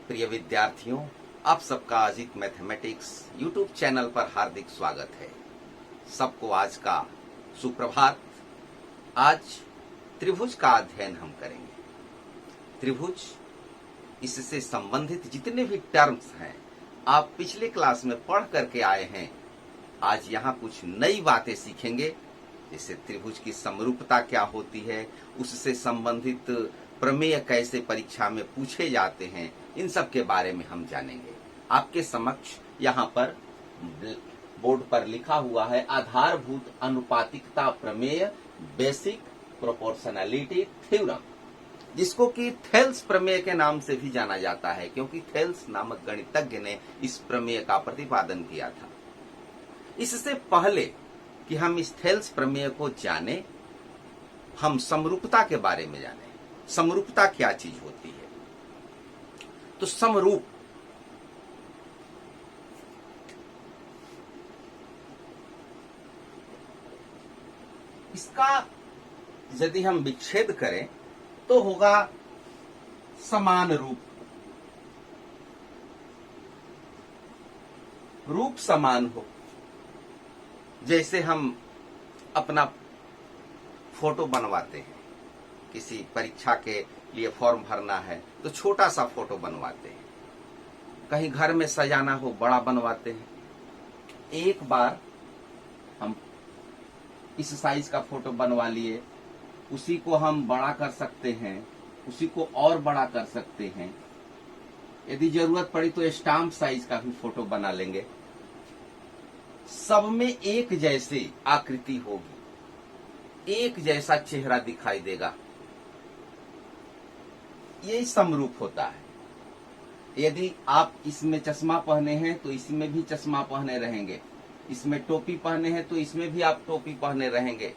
प्रिय विद्यार्थियों, आप सबका अजीत मैथमेटिक्स यूट्यूब चैनल पर हार्दिक स्वागत है। सबको आज का सुप्रभात। आज त्रिभुज का अध्ययन हम करेंगे। त्रिभुज, इससे संबंधित जितने भी टर्म्स हैं आप पिछले क्लास में पढ़ करके आए हैं। आज यहाँ कुछ नई बातें सीखेंगे, जैसे त्रिभुज की समरूपता क्या होती है, उससे संबंधित प्रमेय कैसे परीक्षा में पूछे जाते हैं, इन सब के बारे में हम जानेंगे। आपके समक्ष यहाँ पर बोर्ड पर लिखा हुआ है आधारभूत अनुपातिकता प्रमेय, बेसिक प्रोपोर्शनैलिटी थ्योरम, जिसको कि थेल्स प्रमेय के नाम से भी जाना जाता है, क्योंकि थेल्स नामक गणितज्ञ ने इस प्रमेय का प्रतिपादन किया था। इससे पहले कि हम इस थेल्स प्रमेय को जाने, हम समरूपता के बारे में जाने। समरूपता क्या चीज होती है? तो समरूप इसका यदि हम विच्छेद करें तो होगा समान रूप। रूप समान हो, जैसे हम अपना फोटो बनवाते हैं, किसी परीक्षा के लिए फॉर्म भरना है तो छोटा सा फोटो बनवाते हैं, कहीं घर में सजाना हो बड़ा बनवाते हैं। एक बार हम इस साइज का फोटो बनवा लिए, उसी को हम बड़ा कर सकते हैं, उसी को और बड़ा कर सकते हैं। यदि जरूरत पड़ी तो स्टाम्प साइज का भी फोटो बना लेंगे। सब में एक जैसी आकृति होगी, एक जैसा चेहरा दिखाई देगा। यही समरूप होता है। यदि आप इसमें चश्मा पहने हैं तो इसमें भी चश्मा पहने रहेंगे, इसमें टोपी पहने हैं तो इसमें भी आप टोपी पहने रहेंगे।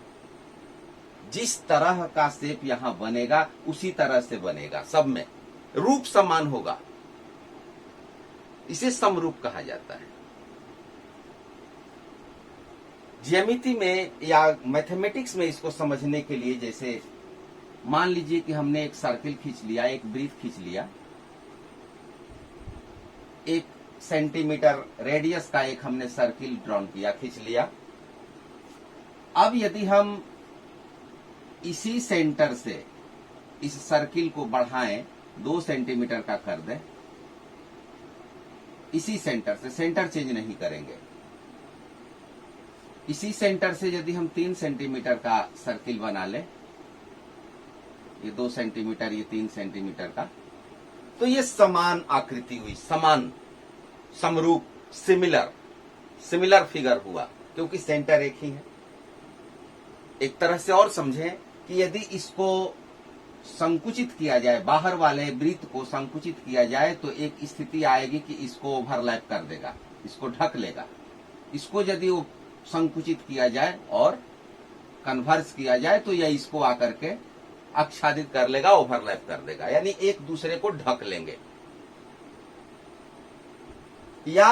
जिस तरह का शेप यहां बनेगा उसी तरह से बनेगा, सब में रूप समान होगा। इसे समरूप कहा जाता है। ज्यामिति में या मैथमेटिक्स में इसको समझने के लिए, जैसे मान लीजिए कि हमने एक सर्किल खींच लिया, एक वृत्त खींच लिया, 1 सेंटीमीटर रेडियस का एक हमने सर्किल ड्रॉन किया, खींच लिया। अब यदि हम इसी सेंटर से इस सर्किल को बढ़ाएं, 2 सेंटीमीटर का कर दें, इसी सेंटर से, सेंटर चेंज नहीं करेंगे, इसी सेंटर से यदि हम 3 सेंटीमीटर का सर्किल बना लें, ये 2 सेंटीमीटर, ये 3 सेंटीमीटर का, तो ये समान आकृति हुई, समान, समरूप, सिमिलर फिगर हुआ, क्योंकि सेंटर एक ही है। एक तरह से और समझें कि यदि इसको संकुचित किया जाए, बाहर वाले वृत्त को संकुचित किया जाए, तो एक स्थिति आएगी कि इसको ओवरलैप कर देगा, इसको ढक लेगा। इसको यदि वो संकुचित किया जाए और कन्वर्स किया जाए तो यह इसको आकर के आच्छादित कर लेगा, ओवरलैप कर देगा, यानी एक दूसरे को ढक लेंगे। या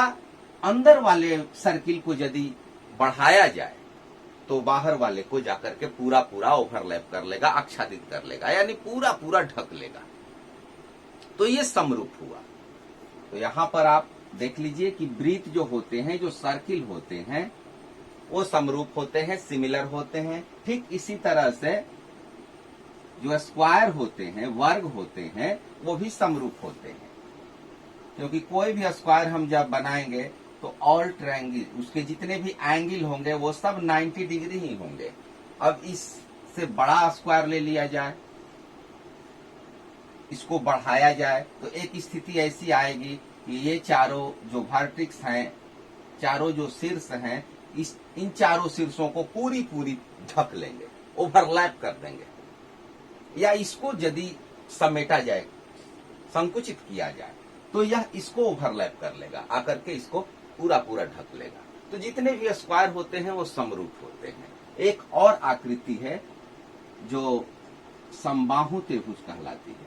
अंदर वाले सर्किल को यदि बढ़ाया जाए तो बाहर वाले को जाकर के पूरा ओवरलैप कर लेगा, आच्छादित कर लेगा, यानी पूरा ढक लेगा। तो ये समरूप हुआ। तो यहां पर आप देख लीजिए कि वृत्त जो होते हैं, जो सर्किल होते हैं, वो समरूप होते हैं, सिमिलर होते हैं। ठीक इसी तरह से जो स्क्वायर होते हैं, वर्ग होते हैं, वो भी समरूप होते हैं, क्योंकि कोई भी स्क्वायर हम जब बनाएंगे तो ऑल ट्रायंगल, उसके जितने भी एंगल होंगे वो सब 90 डिग्री ही होंगे। अब इससे बड़ा स्क्वायर ले लिया जाए, इसको बढ़ाया जाए, तो एक स्थिति ऐसी आएगी कि ये चारों जो वर्टेक्स हैं, चारों जो शीर्ष हैं, इन चारों शीर्षों को पूरी ढक लेंगे, ओवरलैप कर देंगे। या इसको यदि समेटा जाए, संकुचित किया जाए, तो यह इसको ओवरलैप कर लेगा, आकर के इसको पूरा ढक लेगा। तो जितने भी स्क्वायर होते हैं वो समरूप होते हैं। एक और आकृति है जो समबाहु त्रिभुज कहलाती है।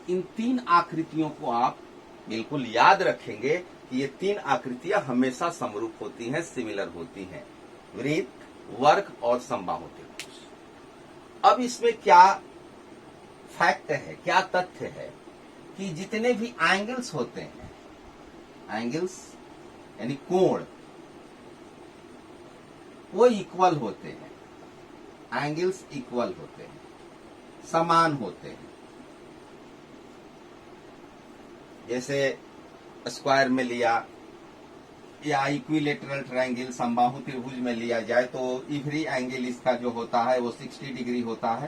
इन 3 आकृतियों को आप बिल्कुल याद रखेंगे कि ये 3 आकृतियां हमेशा समरूप होती हैं, सिमिलर होती हैं, वृत्त, वर्ग और समबाहु त्रिभुज। अब इसमें क्या फैक्ट है, क्या तथ्य है कि जितने भी एंगल्स होते हैं, एंगल्स यानी कोण, वो इक्वल होते हैं, एंगल्स इक्वल होते हैं, समान होते हैं। जैसे स्क्वायर में लिया या इक्विलेटरल ट्रायंगल समबाहु त्रिभुज में लिया जाए तो इवरी एंगल इसका जो होता है वो 60 डिग्री होता है।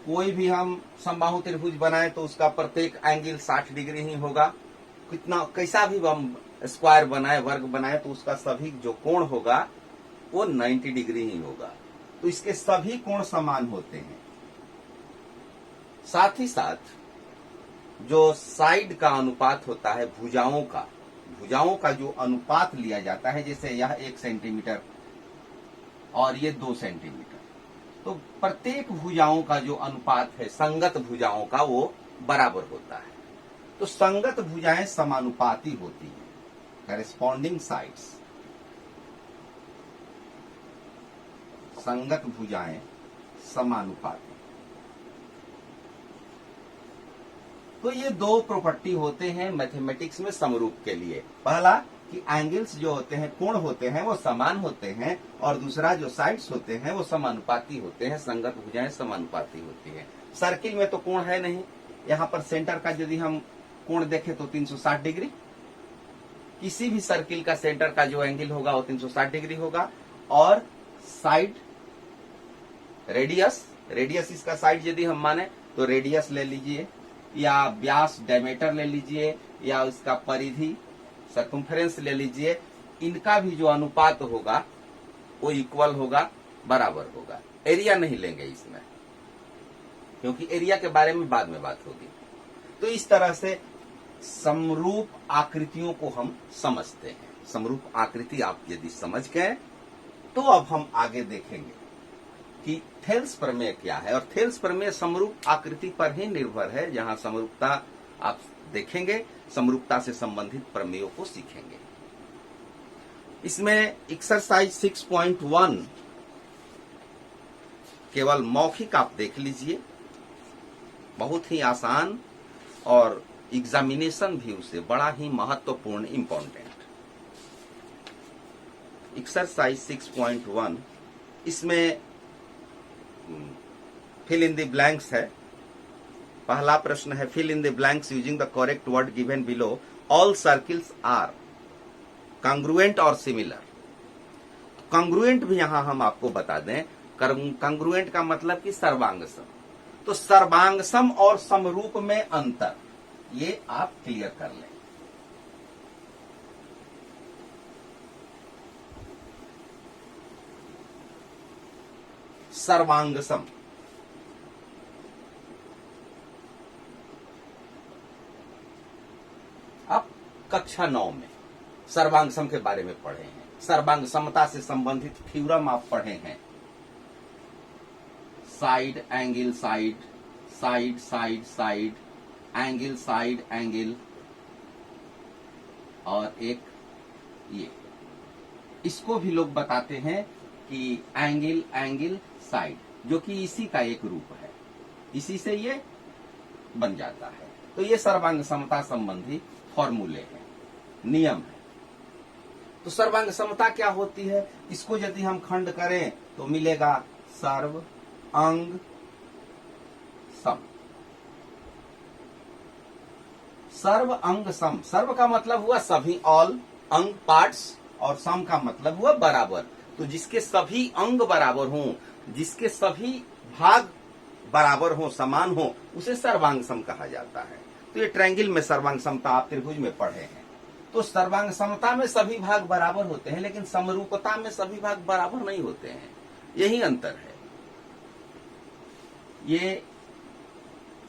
कोई भी हम समबाहु त्रिभुज बनाए तो उसका प्रत्येक एंगल 60 डिग्री ही होगा। कितना कैसा भी हम स्क्वायर बनाए, वर्ग बनाए, तो उसका सभी जो कोण होगा वो 90 डिग्री ही होगा। तो इसके सभी कोण समान होते हैं। साथ ही साथ जो साइड का अनुपात होता है, भुजाओं का जो अनुपात लिया जाता है, जैसे यह 1 सेंटीमीटर और ये 2 सेंटीमीटर, तो प्रत्येक भुजाओं का जो अनुपात है संगत भुजाओं का वो बराबर होता है। तो संगत भुजाएं समानुपाती होती हैं, करेस्पॉन्डिंग साइड्स, संगत भुजाएं समानुपाती। तो ये दो प्रॉपर्टी होते हैं मैथमेटिक्स में समरूप के लिए। पहला कि एंगल्स जो होते हैं, कोण होते हैं, वो समान होते हैं, और दूसरा जो साइड्स होते हैं वो समानुपाती होते हैं, संगत भुजाएं समानुपाती होती हैं। सर्किल में तो कोण है नहीं, यहाँ पर सेंटर का यदि हम कोण देखें तो 360 डिग्री, किसी भी सर्किल का सेंटर का जो एंगल होगा वो 360 डिग्री होगा। और साइड रेडियस इसका साइड यदि हम माने तो रेडियस ले लीजिए, या व्यास डायमीटर ले लीजिए, या इसका परिधि सर्कम्फरेंस ले लीजिए, इनका भी जो अनुपात होगा वो इक्वल होगा, बराबर होगा। एरिया नहीं लेंगे इसमें, क्योंकि एरिया के बारे में बाद में बात होगी। तो इस तरह से समरूप आकृतियों को हम समझते हैं। समरूप आकृति आप यदि समझ गए तो अब हम आगे देखेंगे कि थेल्स प्रमेय क्या है। और थेल्स प्रमेय समरूप आकृति पर ही निर्भर है। जहां समरूपता आप देखेंगे, समरूपता से संबंधित प्रमेयों को सीखेंगे। इसमें एक्सरसाइज 6.1 केवल मौखिक आप देख लीजिए, बहुत ही आसान और एग्जामिनेशन भी उसे बड़ा ही महत्वपूर्ण, इंपॉर्टेंट। एक्सरसाइज 6.1, इसमें फिल इन द ब्लैंक्स है। पहला प्रश्न है fill in the blanks using the correct word given below, all circles are congruent और सिमिलर। कॉन्ग्रुएंट भी यहां हम आपको बता दें, कॉन्ग्रुएंट का मतलब कि सर्वांगसम। तो सर्वांगसम और समरूप में अंतर, ये आप क्लियर कर लें। सर्वांगसम, आप कक्षा 9 में सर्वांगसम के बारे में पढ़े हैं। सर्वांग समता से संबंधित थ्योरम आप पढ़े हैं। Side angle side, side side side, angle side angle, और एक ये, इसको भी लोग बताते हैं कि एंगल एंगल साइड, जो कि इसी का एक रूप है, इसी से ये बन जाता है। तो ये सर्वांग समता संबंधी फॉर्मूले हैं, नियम है। तो सर्वांग समता क्या होती है, इसको यदि हम खंड करें तो मिलेगा सर्व अंग सम। सर्व अंग सम, सर्व का मतलब हुआ सभी, ऑल, अंग पार्ट्स, और सम का मतलब हुआ बराबर। तो जिसके सभी अंग बराबर हों, जिसके सभी भाग बराबर हो, समान हो, उसे सर्वांग सम कहा जाता है। तो ये ट्रायंगल में सर्वांग समता आप त्रिभुज में पढ़े हैं। तो सर्वांग समता में सभी भाग बराबर होते हैं, लेकिन समरूपता में सभी भाग बराबर नहीं होते हैं, यही अंतर है। ये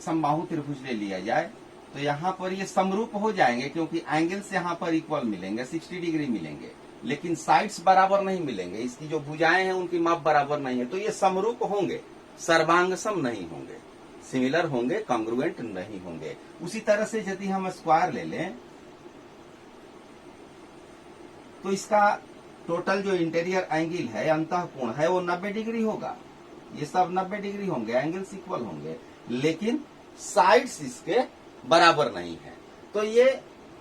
समबाहु त्रिभुज ले लिया जाए तो यहां पर ये समरूप हो जाएंगे, क्योंकि एंगल्स यहां पर इक्वल मिलेंगे, 60 डिग्री मिलेंगे, लेकिन साइड्स बराबर नहीं मिलेंगे। इसकी जो भुजाएं हैं उनकी माप बराबर नहीं है। तो ये समरूप होंगे, सर्वांगसम नहीं होंगे, सिमिलर होंगे, कॉन्ग्रुएंट नहीं होंगे। उसी तरह से यदि हम स्क्वायर ले लें तो इसका टोटल जो इंटीरियर एंगल है, अंतःकोण है, वो 90 डिग्री होगा। ये सब 90 डिग्री होंगे, एंगल्स इक्वल होंगे, लेकिन साइड्स इसके बराबर नहीं है। तो ये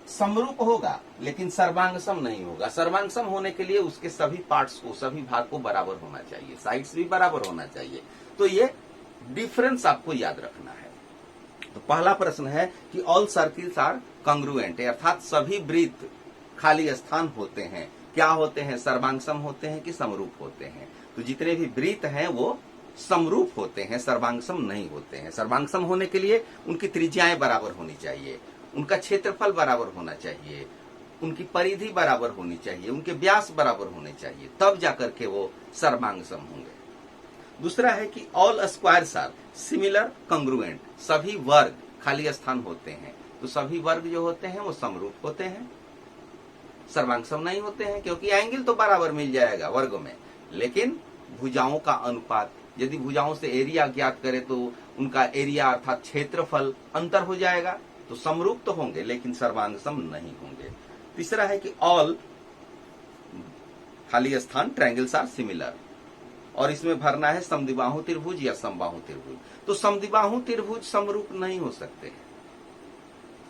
समरूप होगा लेकिन सर्वांगसम नहीं होगा। सर्वांगसम होने के लिए उसके सभी पार्ट्स को, सभी भाग को बराबर होना चाहिए, साइड्स भी बराबर होना चाहिए। तो ये डिफरेंस आपको याद रखना है। तो पहला प्रश्न है कि ऑल सर्किल्स आर कंग्रुएंट, अर्थात सभी वृत्त खाली स्थान होते हैं, क्या होते हैं, सर्वांगसम होते हैं कि समरूप होते हैं। तो जितने भी वृत्त हैं वो समरूप होते हैं, सर्वांगसम नहीं होते हैं। सर्वांगसम होने के लिए उनकी त्रिज्याएं बराबर होनी चाहिए, उनका क्षेत्रफल बराबर होना चाहिए, उनकी परिधि बराबर होनी चाहिए, उनके व्यास बराबर होने चाहिए, तब जाकर के वो सर्वांगसम होंगे। दूसरा है कि all squares are similar congruent, सभी वर्ग खाली स्थान होते हैं। तो सभी वर्ग जो होते हैं वो समरूप होते हैं, सर्वांगसम नहीं होते हैं, क्योंकि एंगल तो बराबर मिल जाएगा वर्ग में, लेकिन भुजाओं का अनुपात, यदि भुजाओं से एरिया ज्ञात करें तो उनका एरिया अर्थात क्षेत्रफल अंतर हो जाएगा। तो समरूप तो होंगे लेकिन सर्वांगसम नहीं होंगे। तीसरा है कि ऑल खाली स्थान ट्रायंगल्स आर सिमिलर, और इसमें भरना है समद्विबाहु त्रिभुज या समबाहु त्रिभुज। तो समद्विबाहु त्रिभुज समरूप नहीं हो सकते हैं,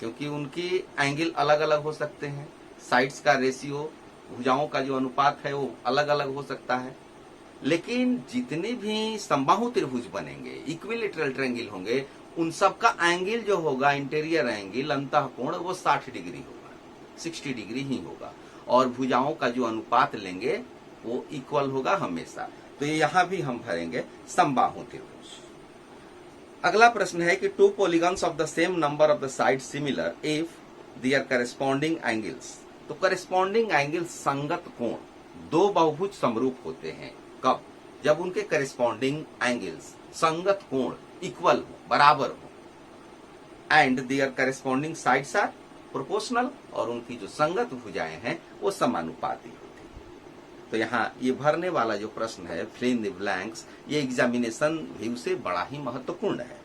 क्योंकि उनकी एंगल अलग अलग हो सकते हैं, साइड्स का रेशियो, भुजाओं का जो अनुपात है वो अलग अलग हो सकता है। लेकिन जितने भी समबाहु त्रिभुज बनेंगे, इक्विलेटरल ट्रायंगल होंगे, उन सब का एंगल जो होगा, इंटीरियर एंगल, अंतःकोण, वो 60 डिग्री होगा, 60 डिग्री ही होगा, और भुजाओं का जो अनुपात लेंगे वो इक्वल होगा हमेशा। तो यहां भी हम भरेंगे समबाहु त्रिभुज। अगला प्रश्न है कि two polygons of the same number of the side similar if their corresponding angles. तो करेस्पॉन्डिंग एंगल, संगत कोण, दो बहुभुज समरूप होते हैं कब? जब उनके करेस्पॉन्डिंग एंगल्स, संगत कोण इक्वल हो, बराबर हो, and their corresponding sides are proportional, और उनकी जो संगत भुजाएं हैं वो समानुपाती होती है। तो यहाँ ये भरने वाला जो प्रश्न है, फिल इन द ब्लैंक्स, ये एग्जामिनेशन व्यू से बड़ा ही महत्वपूर्ण है।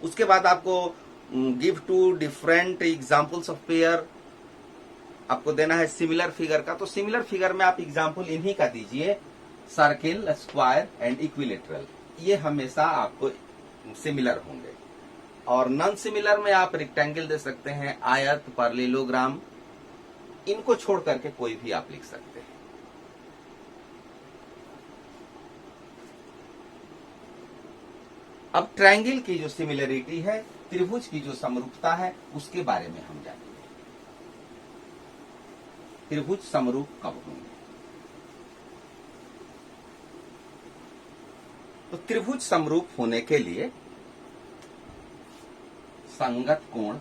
उसके बाद आपको give two different examples of pair, आपको देना है सिमिलर फिगर का। तो सिमिलर फिगर में आप एग्जाम्पल इन्हीं का दीजिए, सर्किल, स्क्वायर एंड इक्विलेटरल, ये हमेशा आपको सिमिलर होंगे। और नॉन सिमिलर में आप रेक्टेंगल दे सकते हैं, आयत, पैरेललोग्राम, इनको छोड़ करके कोई भी आप लिख सकते हैं। अब ट्रायंगल की जो सिमिलरिटी है, त्रिभुज की जो समरूपता है, उसके बारे में हम जानेंगे। त्रिभुज समरूप कब होंगे? तो त्रिभुज समरूप होने के लिए संगत कोण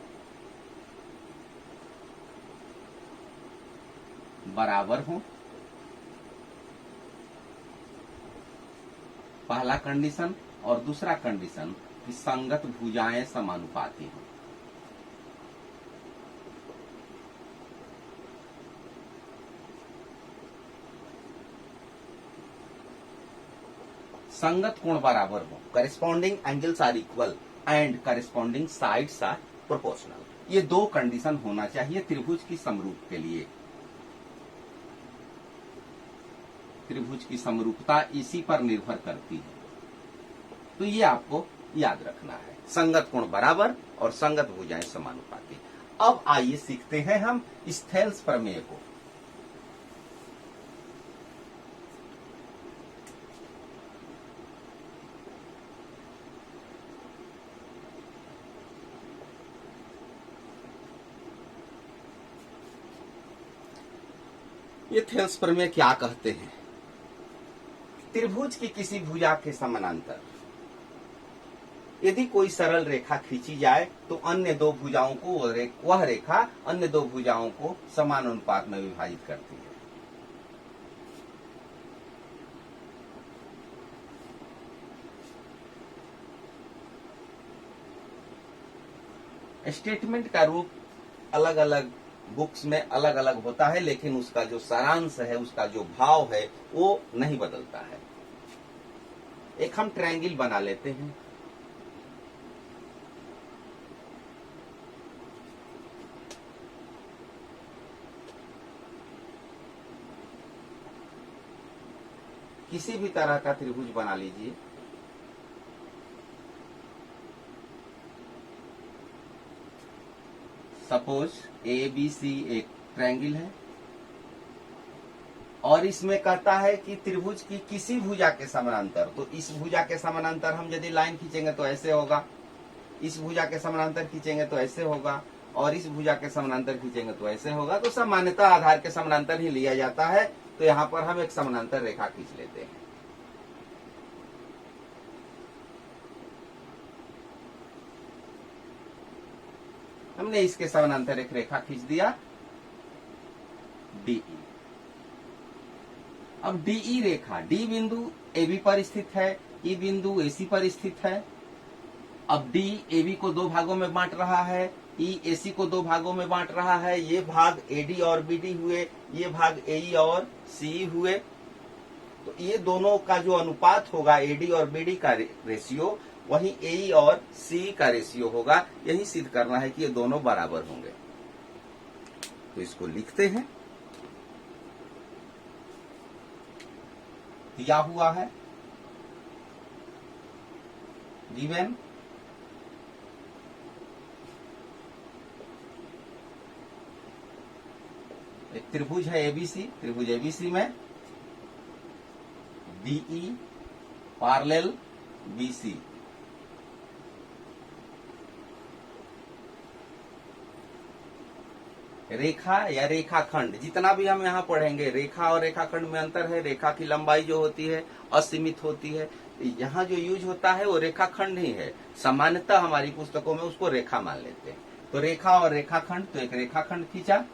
बराबर हो, पहला कंडीशन, और दूसरा कंडीशन कि संगत भुजाएं समानुपाती हो। संगत कोण बराबर हो, corresponding angles are equal and corresponding sides are proportional. ये दो कंडीशन होना चाहिए त्रिभुज की समरूप के लिए। त्रिभुज की समरूपता इसी पर निर्भर करती है, तो ये आपको याद रखना है, संगत कोण बराबर और संगत भुजाएं समानुपाती। अब आइए सीखते हैं हम स्थेल्स प्रमेय को। ये थेल्स प्रमेय क्या कहते हैं? त्रिभुज की किसी भुजा के समानांतर यदि कोई सरल रेखा खींची जाए तो अन्य दो भुजाओं को वह रेखा अन्य दो भुजाओं को समान अनुपात में विभाजित करती है। स्टेटमेंट का रूप अलग अलग बुक्स में अलग अलग होता है, लेकिन उसका जो सारांश है, उसका जो भाव है, वो नहीं बदलता है। एक हम ट्रायंगल बना लेते हैं। किसी भी तरह का त्रिभुज बना लीजिए। सपोज ABC एक ट्रायंगल है और इसमें कहता है कि त्रिभुज की किसी भुजा के समानांतर, तो इस भुजा के समानांतर हम यदि लाइन खींचेंगे तो ऐसे होगा, इस भुजा के समानांतर खींचेंगे तो ऐसे होगा, और इस भुजा के समानांतर खींचेंगे तो ऐसे होगा। तो सामान्यतः आधार के समानांतर ही लिया जाता है। तो यहां पर हम एक समानांतर रेखा खींच लेते हैं। हमने इसके समानांतर एक रेखा खींच दिया DE। अब DE रेखा, D बिंदु AB पर स्थित है, E बिंदु AC पर स्थित है। अब D AB को दो भागों में बांट रहा है, E AC को दो भागों में बांट रहा है। ये भाग AD और BD हुए, ये भाग AE और CE हुए। तो ये दोनों का जो अनुपात होगा AD और BD का रेशियो, वही AE और CE का रेशियो होगा। यही सिद्ध करना है कि ये दोनों बराबर होंगे। तो इसको लिखते हैं। दिया हुआ है गिवन एक त्रिभुज है ABC, त्रिभुज ABC में DE पैरेलल BC। रेखा या रेखाखंड, जितना भी हम यहाँ पढ़ेंगे, रेखा और रेखाखंड में अंतर है। रेखा की लंबाई जो होती है असीमित होती है, यहाँ जो यूज होता है वो रेखाखंड ही है। सामान्यतः हमारी पुस्तकों में उसको रेखा मान लेते हैं। तो रेखा और रेखाखंड, तो एक रेखाखंड खींचा,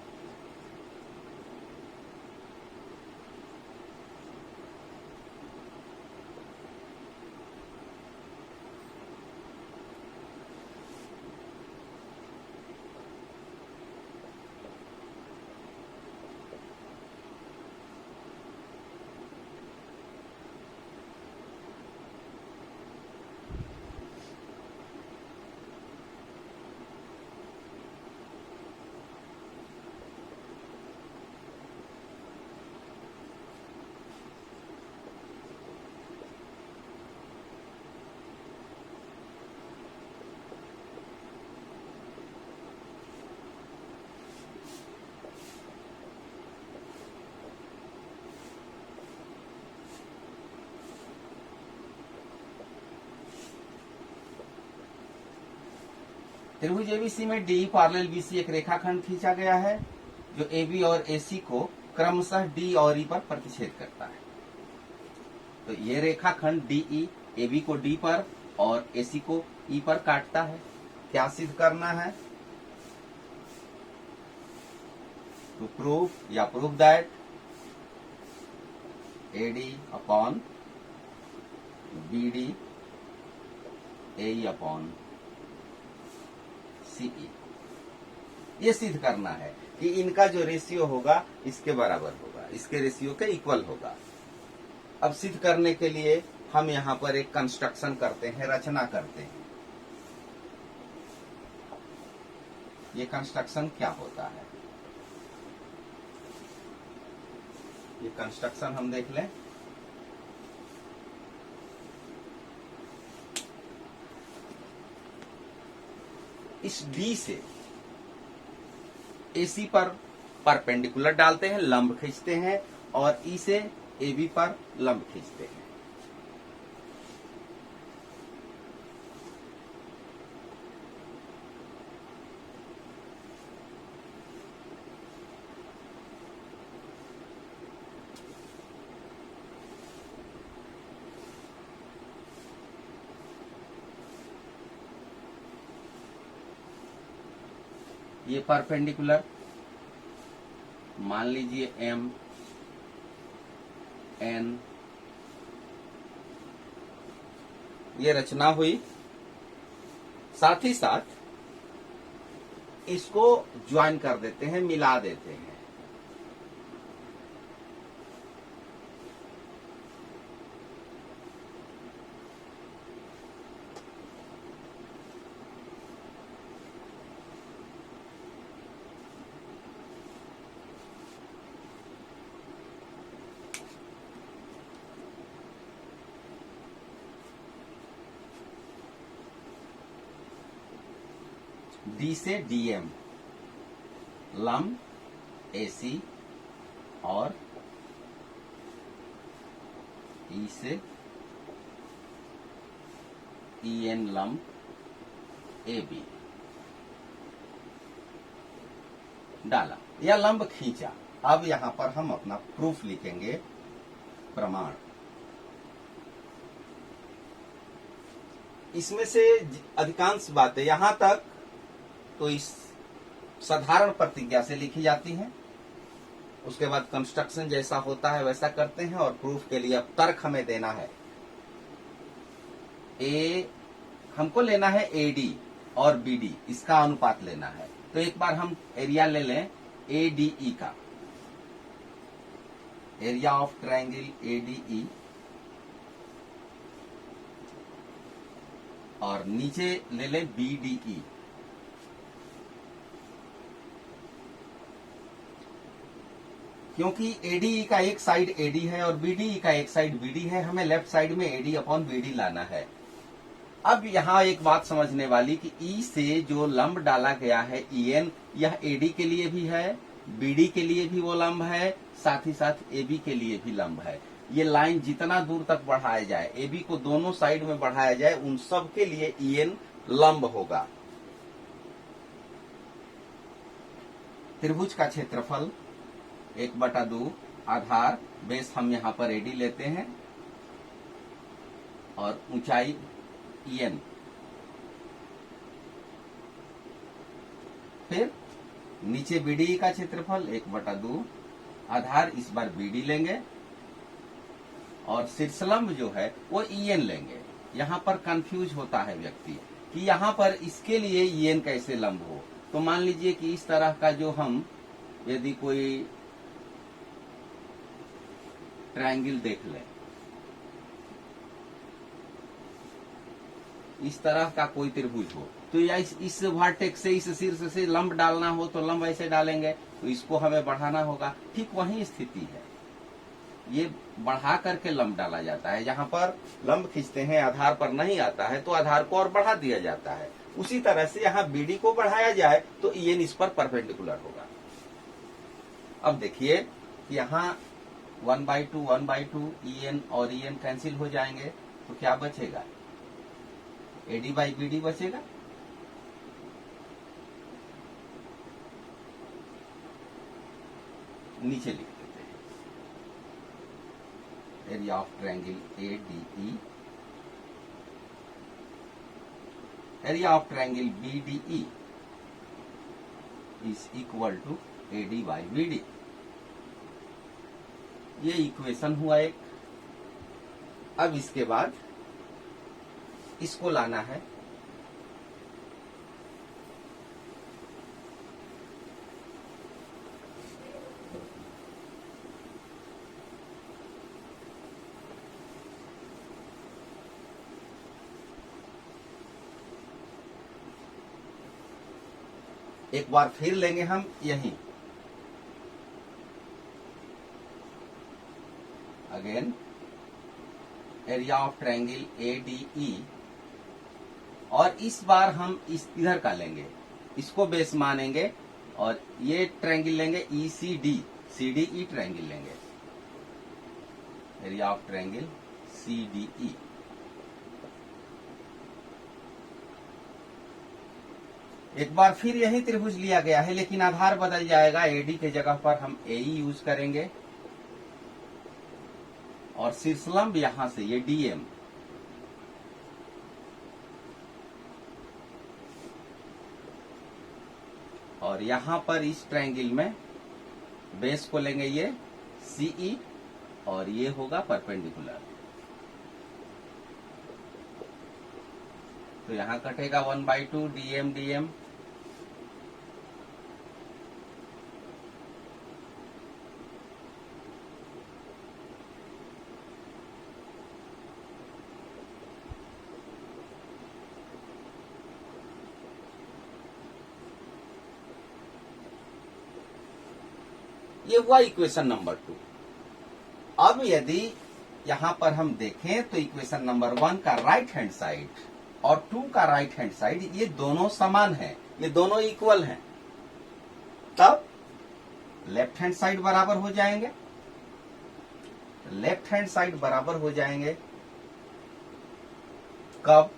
त्रिभुज ABC में DE पैरेलल BC एक रेखाखंड खींचा गया है जो AB और AC को क्रमशः D और E पर प्रतिच्छेद करता है। तो ये रेखाखंड DE AB को D पर और AC को E पर काटता है। क्या सिद्ध करना है? टू प्रूव या prove that AD upon BD AE upon CE। ये सिद्ध करना है कि इनका जो रेशियो होगा इसके बराबर होगा, इसके रेशियो के इक्वल होगा। अब सिद्ध करने के लिए हम यहाँ पर एक कंस्ट्रक्शन करते हैं, रचना करते हैं। ये कंस्ट्रक्शन क्या होता है? ये कंस्ट्रक्शन हम देख लें। इस D से AC पर परपेंडिकुलर डालते हैं, लंब खींचते हैं, और E से AB पर लंब खींचते हैं। ये परपेंडिकुलर मान लीजिए M N, ये रचना हुई। साथ ही साथ इसको ज्वाइन कर देते हैं, मिला देते हैं। डी से डीएम लंब एसी और ई से ईएन लंब एबी डाला या लंब खींचा। अब यहां पर हम अपना प्रूफ लिखेंगे, प्रमाण। इसमें से अधिकांश बातें यहां तक तो इस साधारण प्रतिज्ञा से लिखी जाती हैं। उसके बाद कंस्ट्रक्शन जैसा होता है वैसा करते हैं और प्रूफ के लिए अब तर्क हमें देना है। हमको लेना है एडी और बीडी, इसका अनुपात लेना है। तो एक बार हम एरिया ले लें एडीई का, एरिया ऑफ ट्रायंगल एडीई, और नीचे ले लें बीडीई। क्योंकि एडीई का एक साइड एडी है और बीडीई का एक साइड बीडी है, हमें लेफ्ट साइड में एडी अपॉन बीडी लाना है। अब यहाँ एक बात समझने वाली कि ई से जो लंब डाला गया है ईएन, यह एडी के लिए भी है, बीडी के लिए भी वो लंब है, साथ ही साथ एबी के लिए भी लंब है। ये लाइन जितना दूर तक बढ़ाया जाए, एबी को दोनों साइड में बढ़ाया जाए, उन सब के लिए ईएन लंब होगा। त्रिभुज का क्षेत्रफल 1/2 आधार, बेस हम यहाँ पर एडी लेते हैं, और ऊंचाई ईएन। फिर नीचे बीडी का क्षेत्रफल 1/2 आधार, इस बार बीडी लेंगे, और शीर्षलंब जो है वो ईएन लेंगे। यहाँ पर कंफ्यूज होता है व्यक्ति कि यहाँ पर इसके लिए ईएन कैसे लंब हो। तो मान लीजिए कि इस तरह का जो हम यदि कोई ट्रायंगल देख लें, इस तरह का कोई त्रिभुज हो, तो या इस वर्टेक्स से, इस शीर्ष से लंब डालना हो तो लंब ऐसे डालेंगे, तो इसको हमें बढ़ाना होगा। ठीक वही स्थिति है, ये बढ़ा करके लंब डाला जाता है। जहां पर लंब खींचते हैं आधार पर नहीं आता है तो आधार को और बढ़ा दिया जाता है। उसी तरह से यहाँ बीडी को बढ़ाया जाए तो ईएन इस पर परपेंडिकुलर होगा। अब देखिए यहाँ 1/2 1/2 ईएन और ईएन कैंसिल हो जाएंगे, तो क्या बचेगा? एडी बाई बीडी बचेगा। नीचे लिख देते हैं area of triangle ADE, area of triangle BDE is equal to AD by BD. ये इक्वेशन हुआ एक। अब इसके बाद इसको लाना है एक बार फिर लेंगे हम यही again area of triangle ADE, और इस बार हम इस इधर का लेंगे, इसको बेस मानेंगे, और ये ट्रायंगल लेंगे ईसीडी, सीडीई ट्रायंगल लेंगे, एरिया ऑफ ट्रायंगल सीडीई। एक बार फिर यही त्रिभुज लिया गया है, लेकिन आधार बदल जाएगा। एडी के जगह पर हम एई यूज करेंगे, और शीर्षलंब यहां से ये डीएम, और यहां पर इस ट्रायंगल में बेस को लेंगे ये सीई, और ये होगा परपेंडिकुलर। तो यहां कटेगा 1/2 डीएम डीएम, ये हुआ इक्वेशन नंबर 2। अब यदि यहां पर हम देखें तो इक्वेशन नंबर 1 का राइट हैंड साइड और 2 का राइट हैंड साइड, ये दोनों समान है, ये दोनों इक्वल हैं, तब लेफ्ट हैंड साइड बराबर हो जाएंगे। लेफ्ट हैंड साइड बराबर हो जाएंगे कब?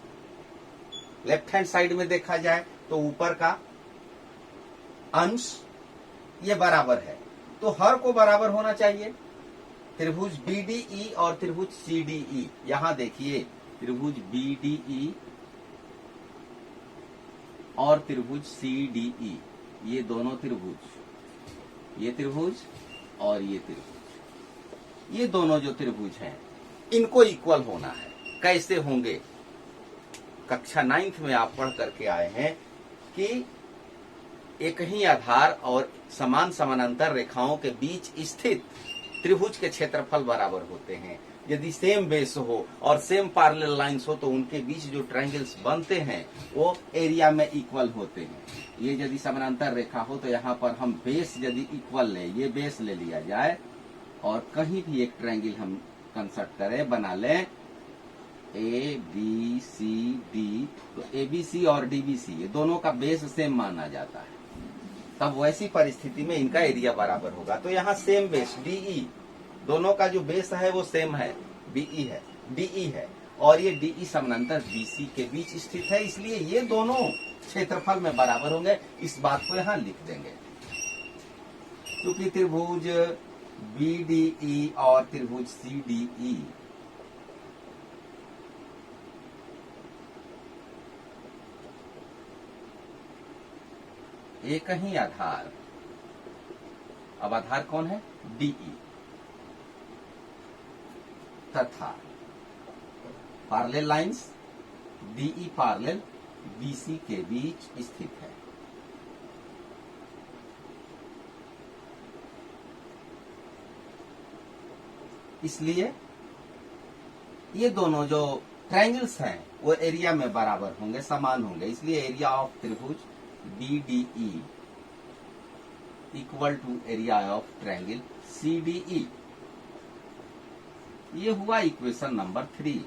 लेफ्ट हैंड साइड में देखा जाए तो ऊपर का अंश ये बराबर है, तो हर को बराबर होना चाहिए। त्रिभुज BDE और त्रिभुज CDE, यहां देखिए त्रिभुज BDE और त्रिभुज CDE, ये दोनों त्रिभुज, ये त्रिभुज और ये त्रिभुज, ये दोनों जो त्रिभुज हैं इनको इक्वल होना है। कैसे होंगे? कक्षा 9th में आप पढ़ करके आए हैं कि एक ही आधार और समान समानांतर रेखाओं के बीच स्थित त्रिभुज के क्षेत्रफल बराबर होते हैं। यदि सेम बेस हो और सेम पैरेलल लाइंस हो तो उनके बीच जो ट्रायंगल्स बनते हैं वो एरिया में इक्वल होते हैं। ये यदि समानांतर रेखा हो तो यहाँ पर हम बेस यदि इक्वल ले, ये बेस ले लिया जाए और कहीं भी एक ट्रायंगल हम कंस्ट्रक्ट करें, बना लें ABCD, तो ABC और DBC ये दोनों का बेस सेम माना जाता है, तब वैसी परिस्थिति में इनका एरिया बराबर होगा। तो यहाँ सेम बेस DE, दोनों का जो बेस है वो सेम है, DE है और ये DE समानांतर BC के बीच स्थित है, इसलिए ये दोनों क्षेत्रफल में बराबर होंगे। इस बात को यहाँ लिख देंगे, क्योंकि त्रिभुज BDE और त्रिभुज CDE एक ही आधार, अब आधार कौन है? DE, तथा parallel lines DE parallel BC के बीच स्थित है। इसलिए ये दोनों जो ट्रायंगल्स हैं वो एरिया में बराबर होंगे, समान होंगे, इसलिए एरिया ऑफ त्रिभुज BDE equal to area of triangle CDE। ये हुआ इक्वेशन नंबर 3।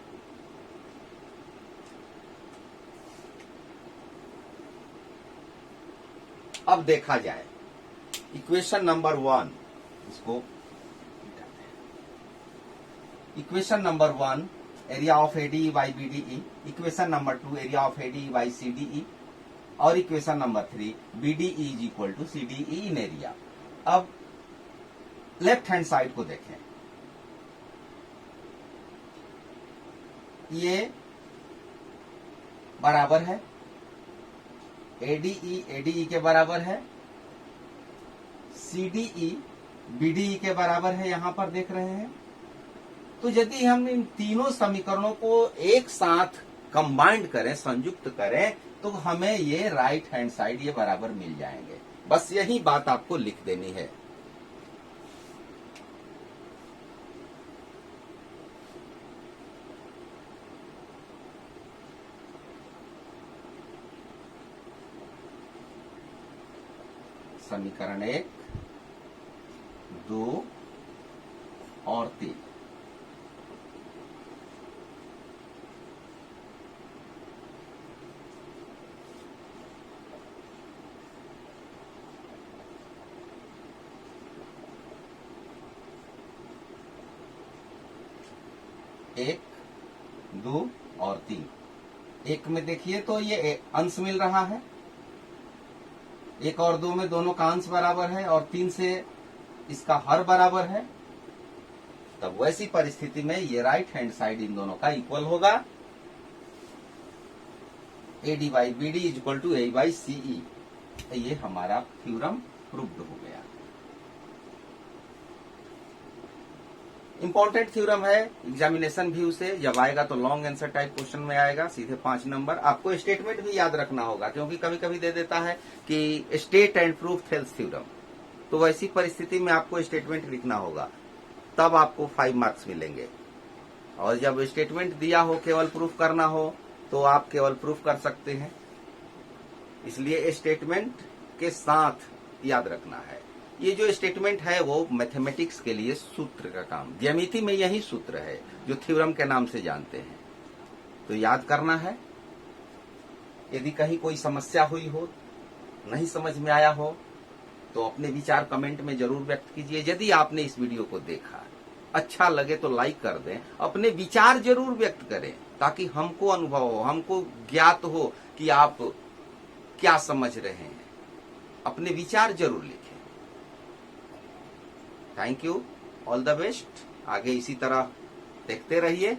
अब देखा जाए इक्वेशन नंबर 1, इसको equation number 1 area of ADE by BDE, equation number 2 area of ADE by CDE और equation number 3 BDE is equal to CDE in area. अब left hand side को देखें, ये बराबर है ADE के बराबर है, CDE BDE के बराबर है, यहां पर देख रहे हैं। तो यदि हम इन तीनों समीकरणों को एक साथ कंबाइंड करें, संयुक्त करें, तो हमें ये राइट हैंड साइड ये बराबर मिल जाएंगे। बस यही बात आपको लिख देनी है। समीकरण 1, 2 और 3। एक, 2 और 3। एक में देखिए तो ये अंश मिल रहा है, 1 और 2 में दोनों का अंश बराबर है और 3 से इसका हर बराबर है, तब वैसी परिस्थिति में ये राइट हैंड साइड इन दोनों का इक्वल होगा। AD by BD is equal to A by CE। ये हमारा थ्योरम प्रूव्ड हो गया। इंपॉर्टेंट थ्योरम है, एग्जामिनेशन व्यू से जब आएगा तो लॉन्ग आंसर टाइप क्वेश्चन में आएगा, सीधे 5 नंबर। आपको स्टेटमेंट भी याद रखना होगा, क्योंकि कभी कभी दे देता है कि state and proof Thales theorem, तो वैसी परिस्थिति में आपको स्टेटमेंट लिखना होगा, तब आपको 5 मार्क्स मिलेंगे। और जब स्टेटमेंट दिया हो, केवल प्रूफ करना हो, तो आप केवल प्रूफ कर सकते हैं। इसलिए स्टेटमेंट के साथ याद रखना है। ये जो स्टेटमेंट है वो मैथमेटिक्स के लिए सूत्र का काम, ज्यामिति में यही सूत्र है जो थ्योरम के नाम से जानते हैं, तो याद करना है यदि कहीं कोई समस्या हुई हो, नहीं समझ में आया हो, तो अपने विचार कमेंट में जरूर व्यक्त कीजिए। यदि आपने इस वीडियो को देखा, अच्छा लगे तो लाइक कर दें, अपने विचार जरूर व्यक्त करें ताकि हमको अनुभव हो, हमको ज्ञात हो कि आप क्या समझ रहे हैं। अपने विचार जरूर लिखें। Thank you, all the best. आगे इसी तरह देखते रहिए।